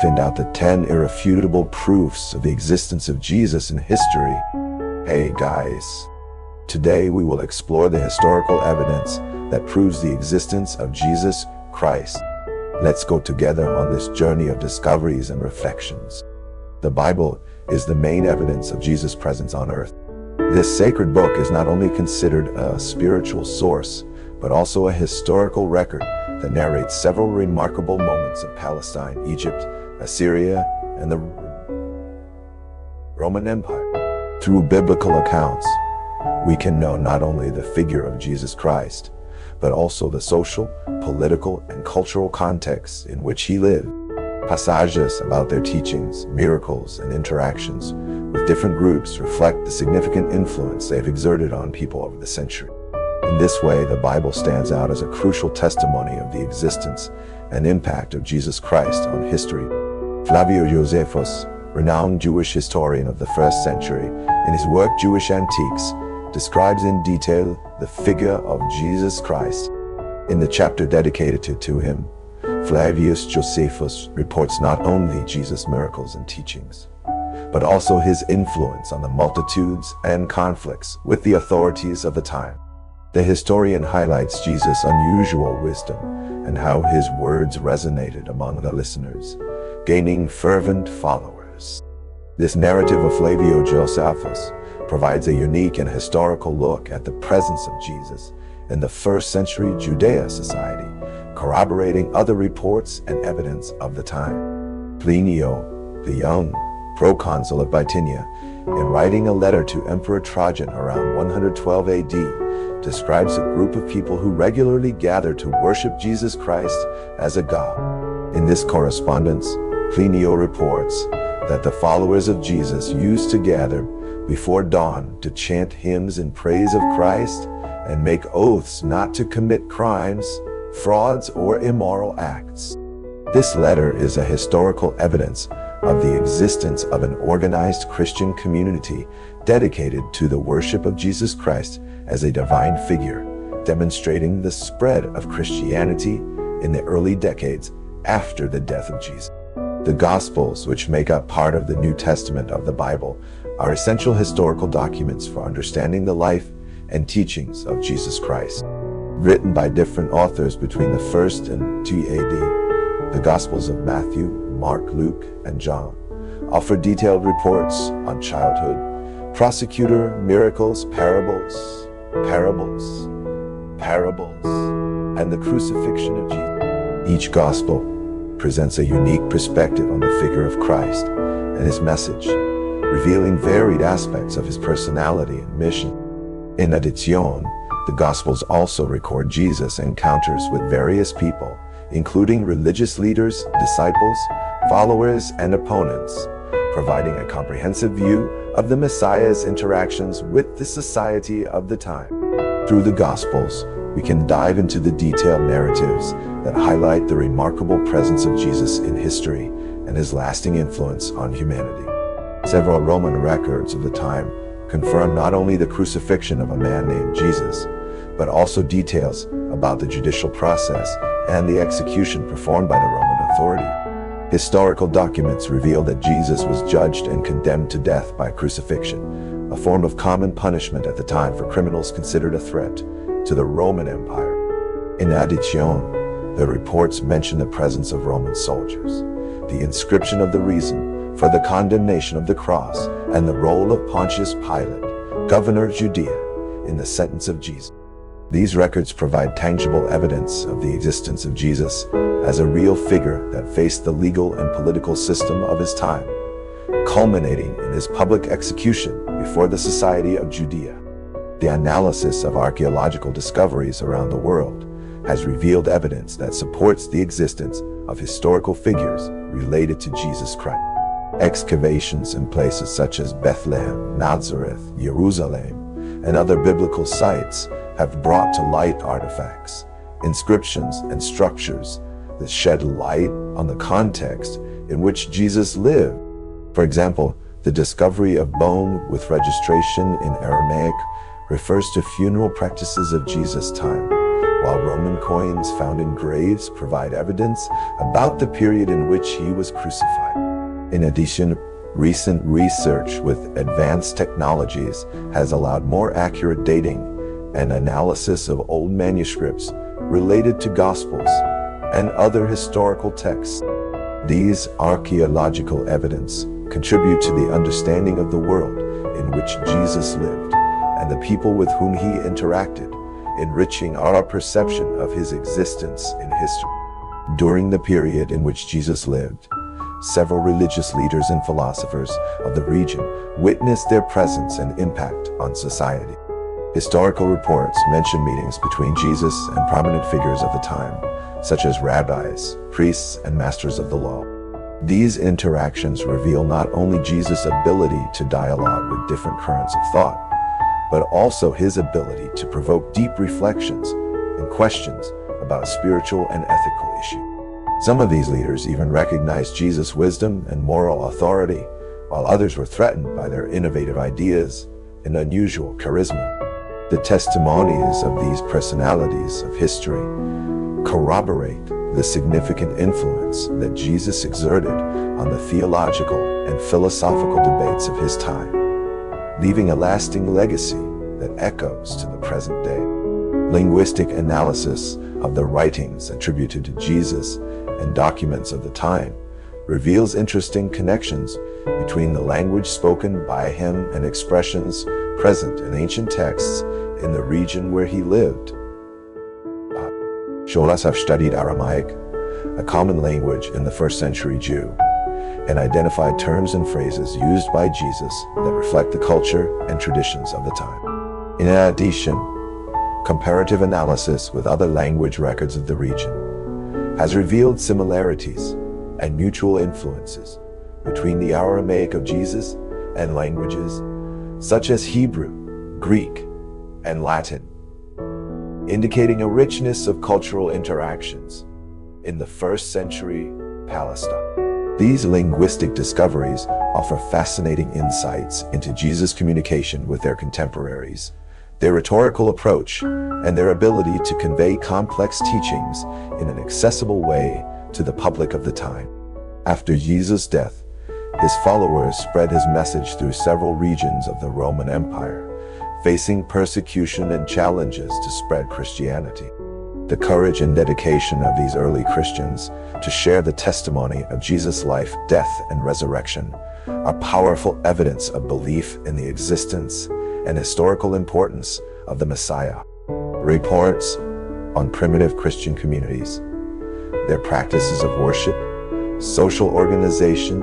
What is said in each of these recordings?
Find out the 10 irrefutable proofs of the existence of Jesus in history. Hey guys, today we will explore the historical evidence that proves the existence of Jesus Christ. Let's go together on this journey of discoveries and reflections. The Bible is the main evidence of Jesus' presence on earth. This sacred book is not only considered a spiritual source, but also a historical record that narrates several remarkable moments of Palestine, Egypt, Assyria, and the Roman Empire. Through biblical accounts, we can know not only the figure of Jesus Christ, but also the social, political, and cultural contexts in which he lived. Passages about their teachings, miracles, and interactions with different groups reflect the significant influence they've exerted on people over the century. In this way, the Bible stands out as a crucial testimony of the existence and impact of Jesus Christ on history. Flavio Josephus, renowned Jewish historian of the 1st century, in his work Jewish Antiques, describes in detail the figure of Jesus Christ. In the chapter dedicated to him, Flavius Josephus reports not only Jesus' miracles and teachings, but also his influence on the multitudes and conflicts with the authorities of the time. The historian highlights Jesus' unusual wisdom and how his words resonated among the listeners, gaining fervent followers. This narrative of Flavio Josephus provides a unique and historical look at the presence of Jesus in the 1st century Judea society, corroborating other reports and evidence of the time. Plinio the Young, proconsul of Bithynia, in writing a letter to Emperor Trajan around 112 AD, describes a group of people who regularly gathered to worship Jesus Christ as a god. In this correspondence, Plinio reports that the followers of Jesus used to gather before dawn to chant hymns in praise of Christ and make oaths not to commit crimes, frauds, or immoral acts. This letter is a historical evidence of the existence of an organized Christian community dedicated to the worship of Jesus Christ as a divine figure, demonstrating the spread of Christianity in the early decades after the death of Jesus. The Gospels, which make up part of the New Testament of the Bible, are essential historical documents for understanding the life and teachings of Jesus Christ. Written by different authors between the 1st and 2 AD, the Gospels of Matthew, Mark, Luke, and John offer detailed reports on childhood, prosecutor, miracles, parables, and the crucifixion of Jesus. Each Gospel presents a unique perspective on the figure of Christ and his message, revealing varied aspects of his personality and mission. In addition, the Gospels also record Jesus' encounters with various people, including religious leaders, disciples, followers, and opponents, providing a comprehensive view of the Messiah's interactions with the society of the time. Through the Gospels, we can dive into the detailed narratives that highlight the remarkable presence of Jesus in history and his lasting influence on humanity. Several Roman records of the time confirm not only the crucifixion of a man named Jesus, but also details about the judicial process and the execution performed by the Roman authority. Historical documents reveal that Jesus was judged and condemned to death by crucifixion, a form of common punishment at the time for criminals considered a threat to the Roman Empire. In addition, the reports mention the presence of Roman soldiers, the inscription of the reason for the condemnation of the cross, and the role of Pontius Pilate, governor of Judea, in the sentence of Jesus. These records provide tangible evidence of the existence of Jesus as a real figure that faced the legal and political system of his time, culminating in his public execution before the society of Judea. The analysis of archaeological discoveries around the world has revealed evidence that supports the existence of historical figures related to Jesus Christ. Excavations in places such as Bethlehem, Nazareth, Jerusalem, and other biblical sites have brought to light artifacts, inscriptions, and structures that shed light on the context in which Jesus lived. For example, the discovery of bone with registration in Aramaic refers to funeral practices of Jesus' time, while Roman Roman coins found in graves provide evidence about the period in which he was crucified. In addition, recent research with advanced technologies has allowed more accurate dating and analysis of old manuscripts related to Gospels and other historical texts. These archaeological evidence contribute to the understanding of the world in which Jesus lived and the people with whom he interacted, enriching our perception of his existence in history. During the period in which Jesus lived, several religious leaders and philosophers of the region witnessed their presence and impact on society. Historical reports mention meetings between Jesus and prominent figures of the time, such as rabbis, priests, and masters of the law. These interactions reveal not only Jesus' ability to dialogue with different currents of thought, but also his ability to provoke deep reflections and questions about spiritual and ethical issues. Some of these leaders even recognized Jesus' wisdom and moral authority, while others were threatened by their innovative ideas and unusual charisma. The testimonies of these personalities of history corroborate the significant influence that Jesus exerted on the theological and philosophical debates of his time, leaving a lasting legacy that echoes to the present day. Linguistic analysis of the writings attributed to Jesus and documents of the time reveals interesting connections between the language spoken by him and expressions present in ancient texts in the region where he lived. Scholars have studied Aramaic, a common language in the first century Jew, and identified terms and phrases used by Jesus that reflect the culture and traditions of the time. In addition, comparative analysis with other language records of the region has revealed similarities and mutual influences between the Aramaic of Jesus and languages such as Hebrew, Greek, and Latin, indicating a richness of cultural interactions in the first century Palestine. These linguistic discoveries offer fascinating insights into Jesus' communication with their contemporaries, their rhetorical approach, and their ability to convey complex teachings in an accessible way to the public of the time. After Jesus' death, his followers spread his message through several regions of the Roman Empire, facing persecution and challenges to spread Christianity. The courage and dedication of these early Christians to share the testimony of Jesus' life, death, and resurrection are powerful evidence of belief in the existence and historical importance of the Messiah. Reports on primitive Christian communities, their practices of worship, social organization,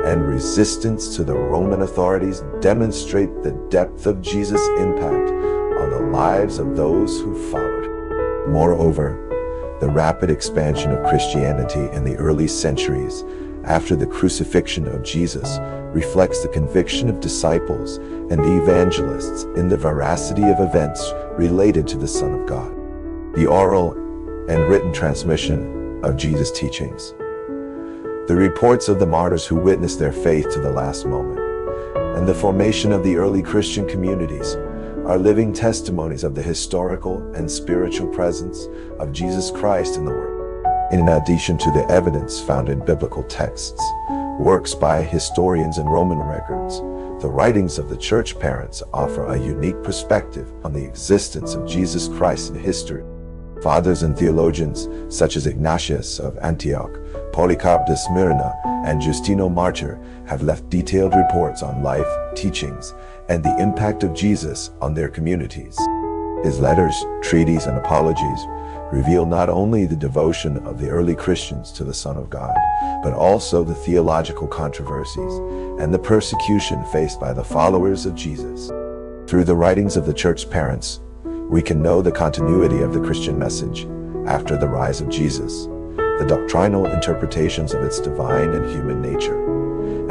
and resistance to the Roman authorities demonstrate the depth of Jesus' impact on the lives of those who followed. Moreover, the rapid expansion of Christianity in the early centuries after the crucifixion of Jesus reflects the conviction of disciples and evangelists in the veracity of events related to the Son of God. The oral and written transmission of Jesus' teachings, the reports of the martyrs who witnessed their faith to the last moment, and the formation of the early Christian communities are living testimonies of the historical and spiritual presence of Jesus Christ in the world. In addition to the evidence found in biblical texts, works by historians and Roman records, the writings of the church parents offer a unique perspective on the existence of Jesus Christ in history. Fathers and theologians such as Ignatius of Antioch, Polycarp de Smyrna, and Justino Martyr have left detailed reports on life, teachings, and the impact of Jesus on their communities. His letters, treaties, and apologies reveal not only the devotion of the early Christians to the Son of God, but also the theological controversies and the persecution faced by the followers of Jesus. Through the writings of the church parents, we can know the continuity of the Christian message after the rise of Jesus, the doctrinal interpretations of its divine and human nature,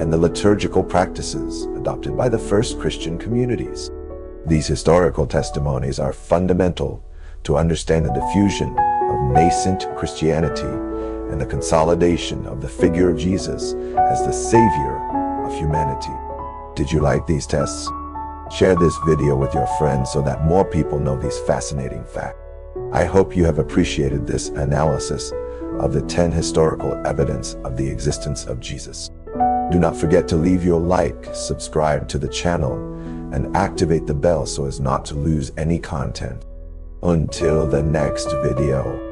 and the liturgical practices adopted by the first Christian communities. These historical testimonies are fundamental to understand the diffusion of nascent Christianity and the consolidation of the figure of Jesus as the Savior of humanity. Did you like these tests? Share this video with your friends so that more people know these fascinating facts. I hope you have appreciated this analysis of the 10 historical evidence of the existence of Jesus. Do not forget to leave your like, subscribe to the channel, and activate the bell so as not to lose any content. Until the next video.